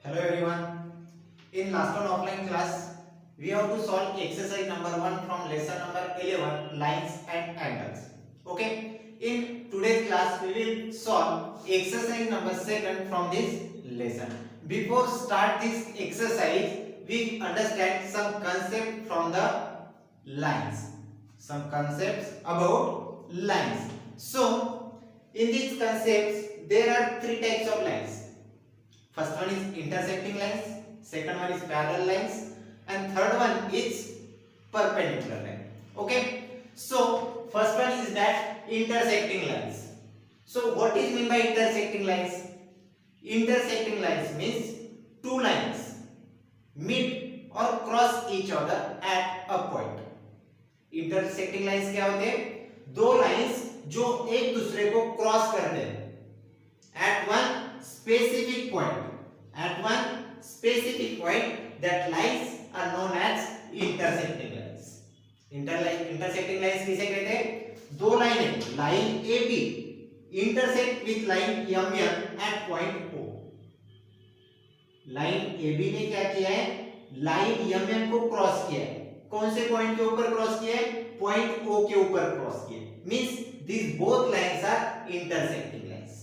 Hello everyone. In last one offline class, we have to solve exercise number 1 from lesson number 11, lines and angles. Okay. In today's class, we will solve exercise number 2 from this lesson. Before start this exercise, we understand some concept from the lines. Some concepts about lines. So, in these concepts, there are three types of lines. First one is intersecting lines, second one is parallel lines, and third one is perpendicular line. Okay. So first one is that intersecting lines. So what is mean by intersecting lines? Intersecting lines means two lines meet or cross each other at a point. intersecting lines क्या होते हैं? दो lines जो एक दूसरे को cross करते हैं at one specific point. That lines are known as intersecting lines. Intersecting lines किसे कहते हैं? दो लाइनें, line AB intersect with line MM at point O. Line AB ने क्या किया है? लाइन MM को क्रॉस किया है. कौन से पॉइंट के ऊपर क्रॉस किया है? पॉइंट O के ऊपर क्रॉस किया है. Means these both lines are intersecting lines.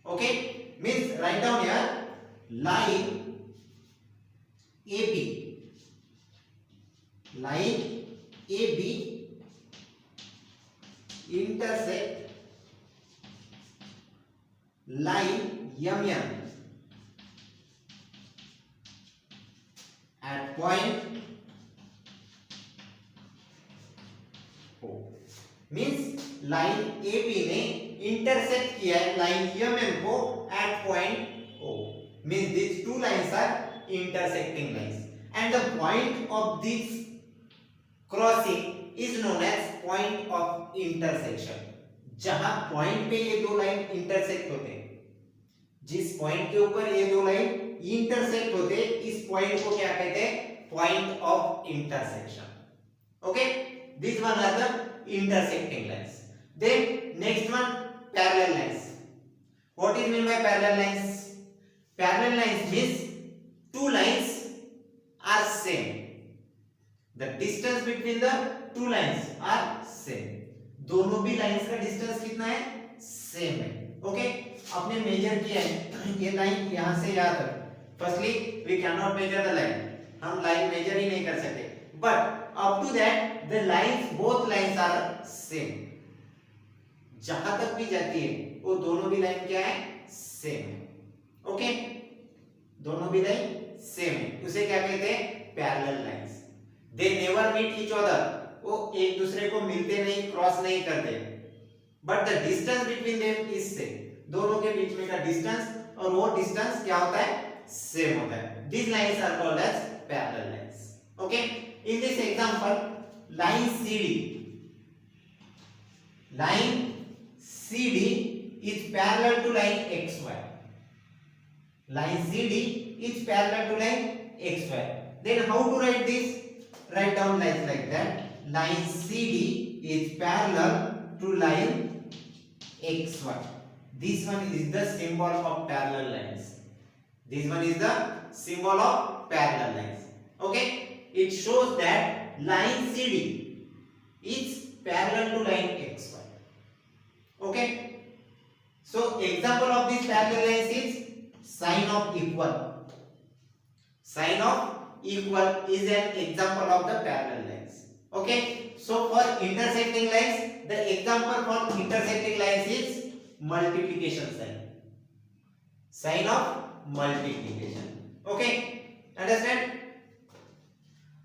Okay, means write down here line AB intersect line MM at point O. means line AB ने intersect किया है line MM को at point O. means these two lines are intersecting lines and the point of this crossing is known as point of intersection. जहां point पे ये दो line intersect होते हैं, जिस पॉइंट के ऊपर ये दो लाइन इंटरसेक्ट होते हैं, इस पॉइंट को क्या कहते हैं? Point of intersection. Okay, this one are the intersecting lines. Then next one, parallel lines. What is mean by parallel lines? Parallel lines means two lines are same. The distance between the two lines are same. दोनों भी lines का distance कितना है? Same है. Okay, आपने major किया है ये लाइन यहां से यहां तक. Firstly we can not measure the line, हम लाइन मेजर ही नहीं कर सकते. But up to that the lines, both lines are same. जहां तक भी जाती है वो दोनों भी लाइन क्या है? सेम है. ओके, दोनों भी लाइन सेम है, उसे क्या कहते हैं? Parallel lines. They never meet each other, वो एक दूसरे को मिलते नहीं, क्रॉस नहीं करते, but the distance between them is same. दोनों के बीच में का डिस्टेंस और वो डिस्टेंस क्या होता है? सेम होता है. This lines are called as parallel lines. Okay, in this example line CD is parallel to line XY. Line CD is parallel to line XY. Then how to write this? Write down lines like that. Line CD is parallel to line XY. This one is the symbol of parallel lines. This one is the symbol of parallel lines. Okay, it shows that line CD is parallel to line XY. Okay, so example of this parallel lines is sign of equal. Sign of equal is an example of the parallel lines. Okay, so for intersecting lines, the example for intersecting lines is multiplication sign. Sign of multiplication. Okay, understand?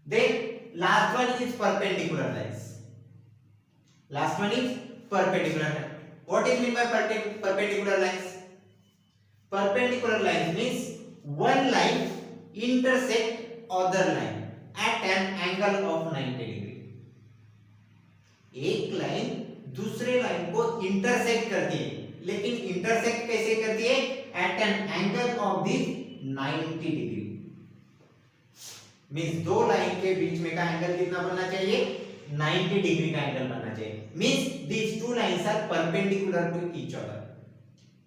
Then last one is perpendicular lines. Last one is perpendicular line. What is mean by perpendicular lines? Perpendicular lines means one line intersect other line at an angle of 90 degree. एक line दूसरे line को intersect करती है, लेकिन intersect कैसे करती है? At an angle of this 90 degree. Means दो लाइन के बीच में का एंगल कितना बनना चाहिए? 90 डिग्री का एंगल बनना चाहिए. Means these two lines are perpendicular to each other.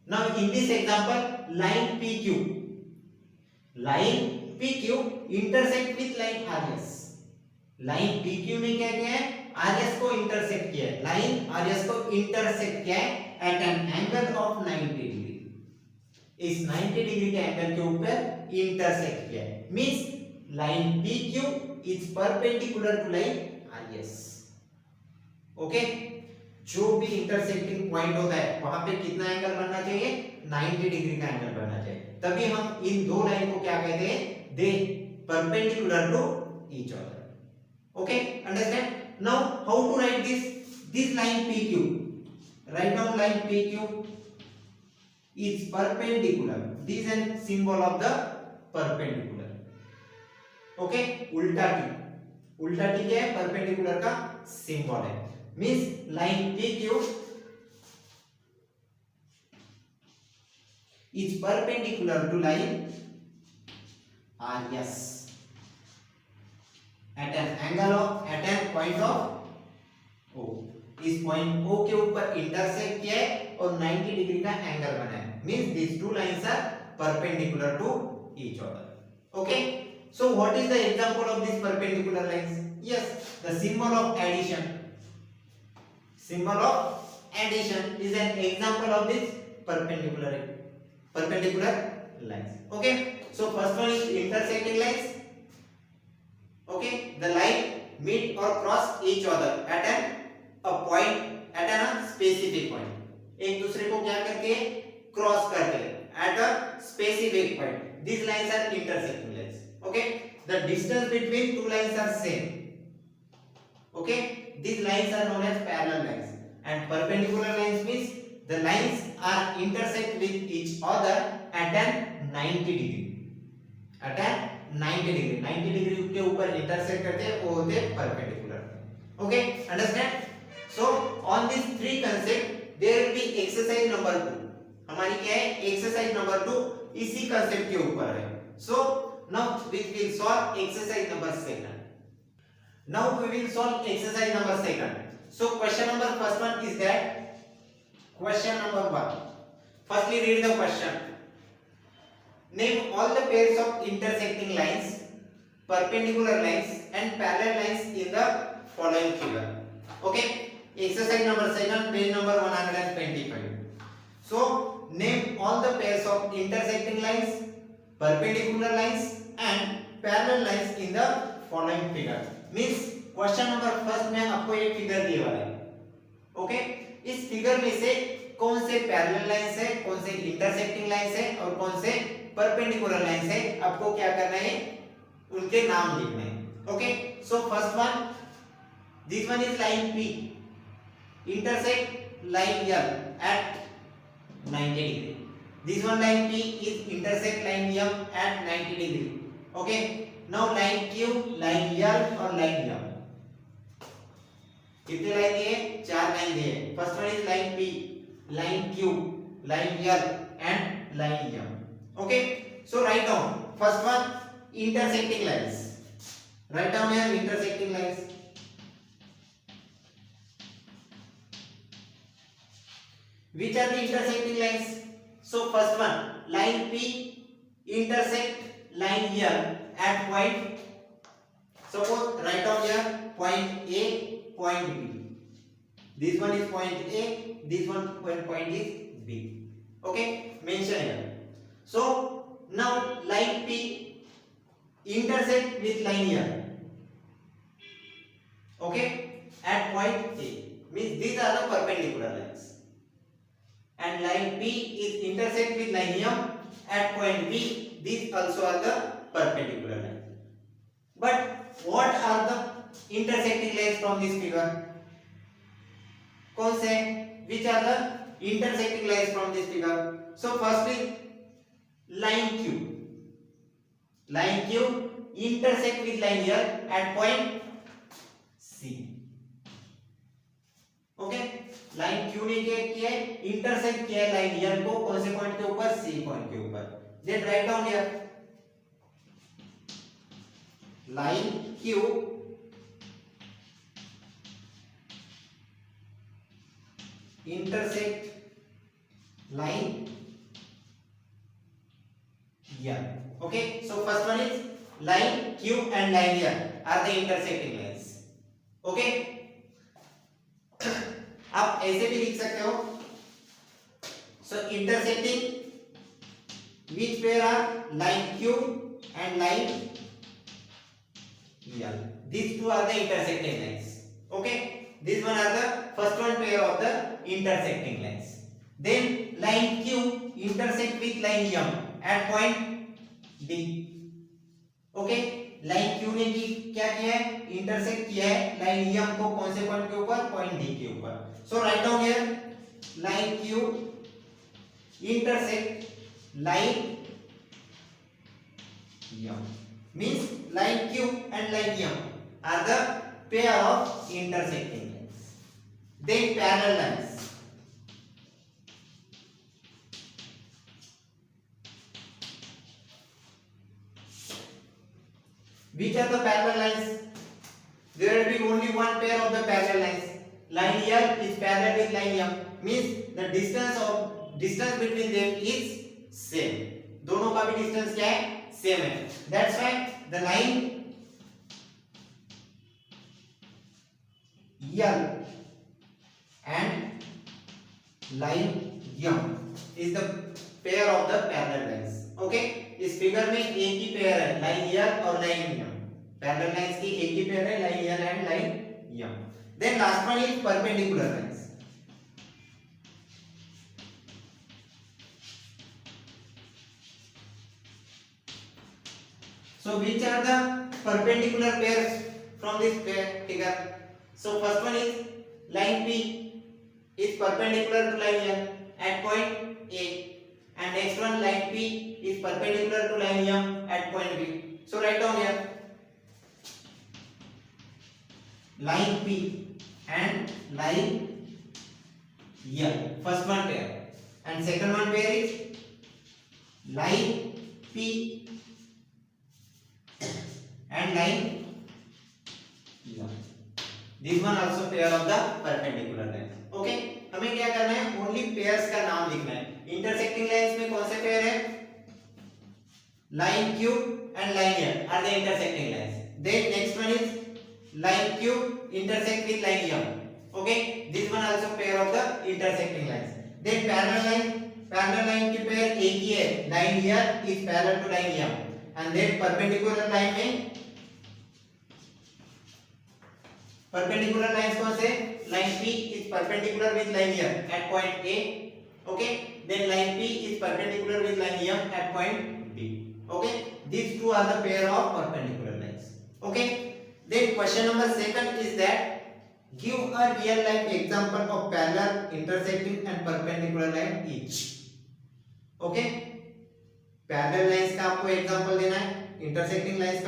Now in this example line PQ line PQ intersect with line RS। Line PQ ने क्या किया है, RS को इंटरसेक्ट किया है, लाइन RS को इंटरसेक्ट किया है at an angle of 90 degree. इस 90 डिग्री के एंगल के ऊपर इंटरसेक्ट किया है, means line PQ is perpendicular to line RS। Okay, जो भी इंटरसेक्टिंग पॉइंट होता है वहां पे कितना एंगल बनना चाहिए, 90 डिग्री का एंगल बनना चाहिए, तभी हम इन दो लाइन को क्या कहते हैं, they perpendicular to each other. Okay, understand. Now how to write this line PQ, right down line PQ is perpendicular, this is a symbol of the perpendicular। okay, उल्टा टी क्या है, परपेंडिकुलर का symbol है, means line PQ is perpendicular to line RS at an angle of, at an point of O। इस point O के ऊपर intersect किया है और 90 डिग्री का एंगल बना है, means these two lines are perpendicular to each other। okay, so what is the example of these perpendicular lines? Yes, the symbol of addition, symbol of addition is an example of this perpendicular lines। okay, so first one is intersecting lines। okay, the line meet or cross each other at a point, at a specific point, एक दूसरे को क्या करते हैं, cross करते हैं at a specific point, these lines are intersecting lines। okay, the distance between two lines are same। okay, these lines are known as parallel lines, and perpendicular lines means the lines are intersect with each other at an 90 degree, at an 90 degree, 90 degree के ऊपर intersect करते हैं, वो होते हैं perpendicular। okay, understand। so on these three concept there will be exercise number 2। हमारी क्या है, exercise number 2 इसी concept के ऊपर है। so now we will solve exercise number 2। now we will solve exercise number 2। so question number first one is that, question number 1, firstly read the question। name all the pairs of intersecting lines, perpendicular lines and parallel lines in the following figure। okay, exercise number 2, page number 125। so name all the pairs of intersecting lines, perpendicular lines and parallel lines in the following figure। means question number first में आपको एक figure दिया हुआ है। Okay, इस figure में से कौन से पैरेलल लाइंस है, कौन से इंटरसेक्टिंग लाइंस है और कौन से परपेंडिकुलर लाइंस है, आपको क्या करना है, उनके नाम लिखने हैं। Okay, so first one, this one is line P intersect line L at 90 degree। this one line P is intersect line M at 90 degree। okay, now line Q, line L और line M, कितने line दिए, 4 line दिए। First one is line P, line Q, line L and line M। Okay, so right down first one intersecting lines, right down here intersecting lines. Which are the intersecting lines? So first one, line P intersect line L at point, suppose write down here point A, point B। this one is point A, this one point is B। okay, mention here। so now line P intersect with line L, okay, at point A, means these are the perpendicular lines, and line P is intersect with line M at point B, these also are the perpendicular line। but what are the intersecting lines from this figure? कौन से, which are the intersecting lines from this figure? so firstly line Q, line Q intersect with line L at point C। Okay, line Q ने क्या किया है, intersect किया है line L को, कौन से पॉइंट के ऊपर, C पॉइंट के ऊपर। Then write down here line Q intersect line M. Okay, so first one is line Q and line L are the intersecting lines. Okay, आप ऐसे भी लिख सकते हो. So intersecting which pair are line Q and line L. These two are the intersecting lines. Okay, these one are the first one pair of the intersecting lines. Then line Q intersect with line M at point D. Okay, line Q ने क्या किया है, intersect किया है line M को कौन से point के ऊपर, पॉइंट D के ऊपर. So right down here line Q intersect line M means line Q and line M are the pair of intersecting lines. Then parallel lines. Which are the parallel lines? There will be only one pair of the parallel lines. Line L is parallel with line M, means the distance between them is same. दोनों का भी distance क्या है, same है. That's why the line L and line M is the pair of the parallel lines. Okay, इस figure में एक ही पेयर है लाइन L और लाइन M. पैरेलल लाइंस की एक ही पेयर है line L and line M. Then last one is perpendicular lines. So which are the perpendicular pairs from this figure? So first one is line P is perpendicular to line L at point A, and next one line P is perpendicular to line M at point B. So write down here line P and line L, first one pair, and second one pair is line P and line L. This one also pair of the perpendicular lines. Okay, हमें क्या करना है, only pairs का नाम लिखना है. Intersecting lines में कौन से पेयर है, line Q and line L are the intersecting lines. Then next one is line Q intersect with line M. Okay, this one also pair of the intersecting lines. Then parallel line की pair एक ही है, line L is parallel to line M, and then perpendicular line में perpendicular lines कौन से, line P is perpendicular with line M at point A. Okay, then line P is perpendicular with line M at point B. Okay, these two are the pair of perpendicular lines. Okay, then question number second is that give a real life example of parallel, intersecting and perpendicular line each. Okay, parallel lines का आपको example देना है, intersecting lines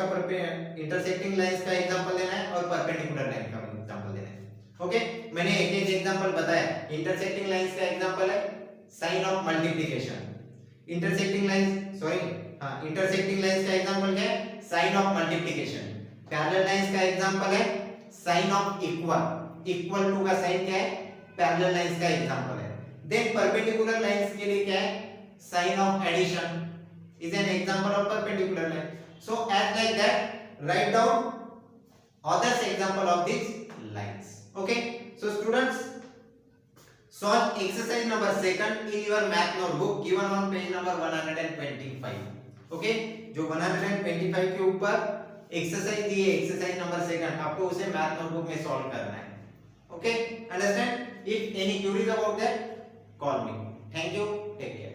का example देना है और perpendicular line का example देना है. ओके, मैंने एक एक एग्जांपल बताया. इंटरसेक्टिंग लाइंस का एग्जांपल है sign of multiplication. Intersecting lines का एग्जांपल क्या है, sign of multiplication. Parallel lines का एग्जांपल है साइन ऑफ इक्वल टू का साइन क्या है, पैरेलल लाइंस का एग्जांपल है. देन परपेंडिकुलर लाइंस के लिए क्या है, sign of addition is an example of perpendicular line. So as like that, write down others example of these lines. Okay, so students, solve exercise number 2 in your math notebook given on page number 125. Okay, जो 125 के ऊपर exercise दी है, exercise number 2, आपको उसे math notebook में solve करना है. Okay, understand? If any queries about that, call me. Thank you. Take care.